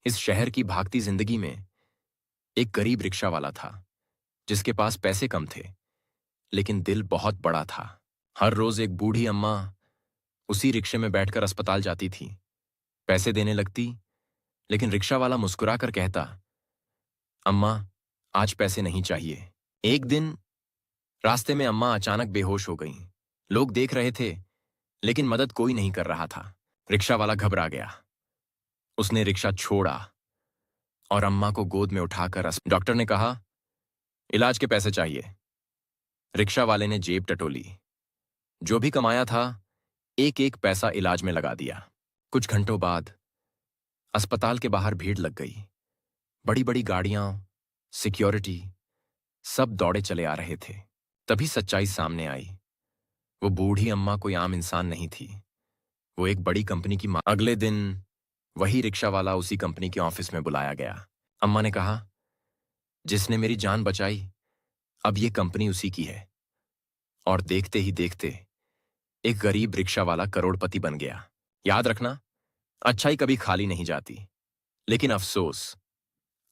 इस शहर की भागती जिंदगी में एक गरीब रिक्शा वाला था जिसके पास पैसे कम थे लेकिन दिल बहुत बड़ा था। हर रोज एक बूढ़ी अम्मा उसी रिक्शे में बैठकर अस्पताल जाती थी। पैसे देने लगती लेकिन रिक्शा वाला मुस्कुरा कर कहता, अम्मा आज पैसे नहीं चाहिए। एक दिन रास्ते में अम्मा अचानक बेहोश हो गईं। लोग देख रहे थे लेकिन मदद कोई नहीं कर रहा था। रिक्शा वाला घबरा गया। उसने रिक्शा छोड़ा और अम्मा को गोद में उठाकर डॉक्टर ने कहा, इलाज के पैसे चाहिए। रिक्शा वाले ने जेब टटोली। जो भी कमाया था एक एक पैसा इलाज में लगा दिया। कुछ घंटों बाद अस्पताल के बाहर भीड़ लग गई। बड़ी बड़ी गाड़ियां, सिक्योरिटी, सब दौड़े चले आ रहे थे। तभी सच्चाई सामने आई। वो बूढ़ी अम्मा कोई आम इंसान नहीं थी, वो एक बड़ी कंपनी की मां। अगले दिन वही रिक्शा वाला उसी कंपनी के ऑफिस में बुलाया गया। अम्मा ने कहा, जिसने मेरी जान बचाई अब ये कंपनी उसी की है। और देखते ही देखते एक गरीब रिक्शा वाला करोड़पति बन गया। याद रखना, अच्छाई कभी खाली नहीं जाती। लेकिन अफसोस,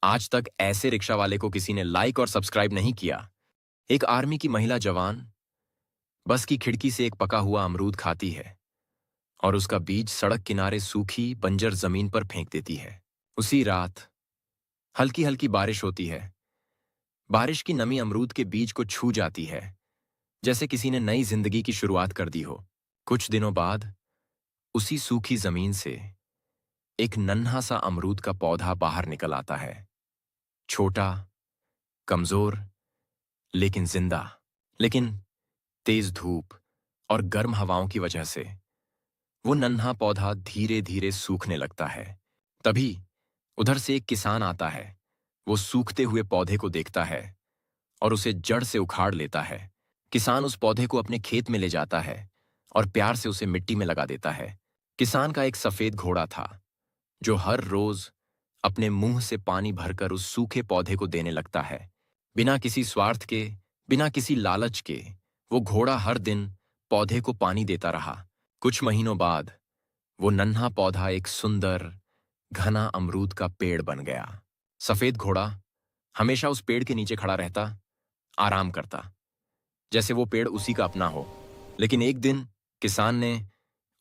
आज तक ऐसे रिक्शा वाले को किसी ने लाइक और सब्सक्राइब नहीं किया। एक आर्मी की महिला जवान बस की खिड़की से एक पका हुआ अमरूद खाती है और उसका बीज सड़क किनारे सूखी बंजर जमीन पर फेंक देती है। उसी रात हल्की हल्की बारिश होती है। बारिश की नमी अमरूद के बीज को छू जाती है, जैसे किसी ने नई जिंदगी की शुरुआत कर दी हो। कुछ दिनों बाद उसी सूखी जमीन से एक नन्हा सा अमरूद का पौधा बाहर निकल आता है। छोटा, कमजोर, लेकिन जिंदा। लेकिन तेज धूप और गर्म हवाओं की वजह से वो नन्हा पौधा धीरे धीरे सूखने लगता है। तभी उधर से एक किसान आता है। वो सूखते हुए पौधे को देखता है और उसे जड़ से उखाड़ लेता है। किसान उस पौधे को अपने खेत में ले जाता है और प्यार से उसे मिट्टी में लगा देता है। किसान का एक सफेद घोड़ा था जो हर रोज अपने मुंह से पानी भरकर उस सूखे पौधे को देने लगता है। बिना किसी स्वार्थ के, बिना किसी लालच के वो घोड़ा हर दिन पौधे को पानी देता रहा। कुछ महीनों बाद वो नन्हा पौधा एक सुंदर घना अमरूद का पेड़ बन गया। सफेद घोड़ा हमेशा उस पेड़ के नीचे खड़ा रहता, आराम करता, जैसे वो पेड़ उसी का अपना हो। लेकिन एक दिन किसान ने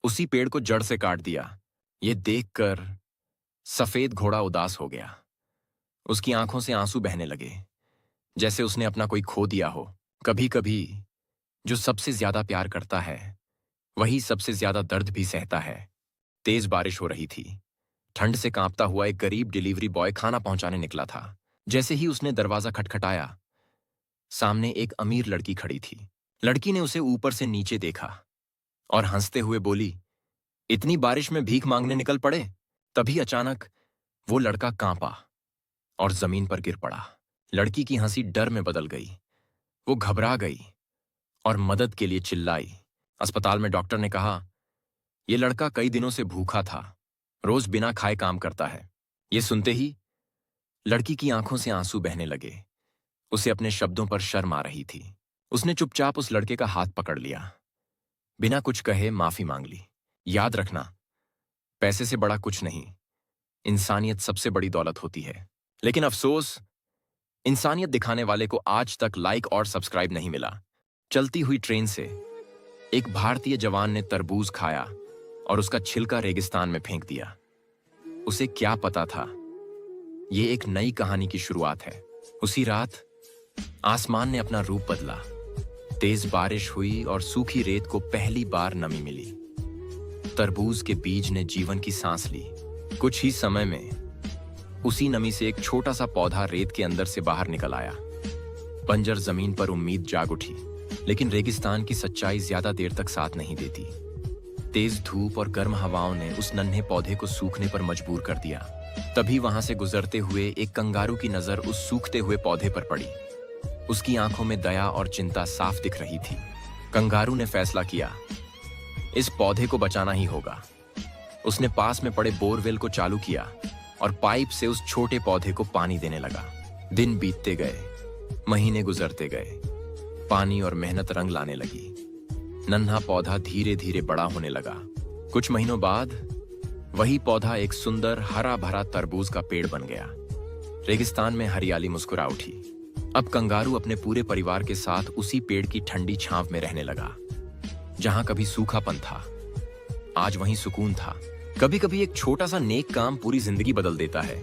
उसी पेड़ को जड़ से काट दिया। ये देखकर सफेद घोड़ा उदास हो गया। उसकी आंखों से आंसू बहने लगे, जैसे उसने अपना कोई खो दिया हो। कभी कभी जो सबसे ज्यादा प्यार करता है वही सबसे ज्यादा दर्द भी सहता है। तेज बारिश हो रही थी। ठंड से कांपता हुआ एक गरीब डिलीवरी बॉय खाना पहुंचाने निकला था। जैसे ही उसने दरवाजा खटखटाया, सामने एक अमीर लड़की खड़ी थी। लड़की ने उसे ऊपर से नीचे देखा और हंसते हुए बोली, इतनी बारिश में भीख मांगने निकल पड़े। तभी अचानक वो लड़का कांपा और जमीन पर गिर पड़ा। लड़की की हंसी डर में बदल गई। वो घबरा गई और मदद के लिए चिल्लाई। अस्पताल में डॉक्टर ने कहा, यह लड़का कई दिनों से भूखा था, रोज बिना खाए काम करता है। ये सुनते ही लड़की की आंखों से आंसू बहने लगे। उसे अपने शब्दों पर शर्म आ रही थी। उसने चुपचाप उस लड़के का हाथ पकड़ लिया, बिना कुछ कहे माफी मांग ली। याद रखना, पैसे से बड़ा कुछ नहीं, इंसानियत सबसे बड़ी दौलत होती है। लेकिन अफसोस, इंसानियत दिखाने वाले को आज तक लाइक और सब्सक्राइब नहीं मिला। चलती हुई ट्रेन से एक भारतीय जवान ने तरबूज खाया और उसका छिलका रेगिस्तान में फेंक दिया। उसे क्या पता था, ये एक नई कहानी की शुरुआत है। उसी रात आसमान ने अपना रूप बदला। तेज बारिश हुई और सूखी रेत को पहली बार नमी मिली। तरबूज के बीज ने जीवन की सांस ली। कुछ ही समय में उसी नमी से एक छोटा सा पौधा रेत के अंदर से बाहर निकल आया। बंजर जमीन पर उम्मीद जाग उठी। लेकिन रेगिस्तान की सच्चाई ज्यादा देर तक साथ नहीं देती। तेज धूप और गर्म हवाओं ने उस नन्हे पौधे को सूखने पर मजबूर कर दिया। तभी वहां से गुजरते हुए एक कंगारू की नजर उस सूखते हुए पौधे पर पड़ी। उसकी आंखों में दया और चिंता साफ दिख रही थी। कंगारू ने फैसला किया, इस पौधे को बचाना ही होगा। उसने पास में पड़े बोरवेल को चालू किया और पाइप से उस छोटे पौधे को पानी देने लगा। दिन बीतते गए, महीने गुजरते गए, पानी और मेहनत रंग लाने लगी। नन्हा पौधा धीरे धीरे बड़ा होने लगा। कुछ महीनों बाद वही पौधा एक सुंदर हरा भरा तरबूज का पेड़ बन गया। रेगिस्तान में हरियाली मुस्कुरा उठी। अब कंगारू अपने पूरे परिवार के साथ उसी पेड़ की ठंडी छांव में रहने लगा। जहां कभी सूखापन था, आज वहीं सुकून था। कभी कभी एक छोटा सा नेक काम पूरी जिंदगी बदल देता है।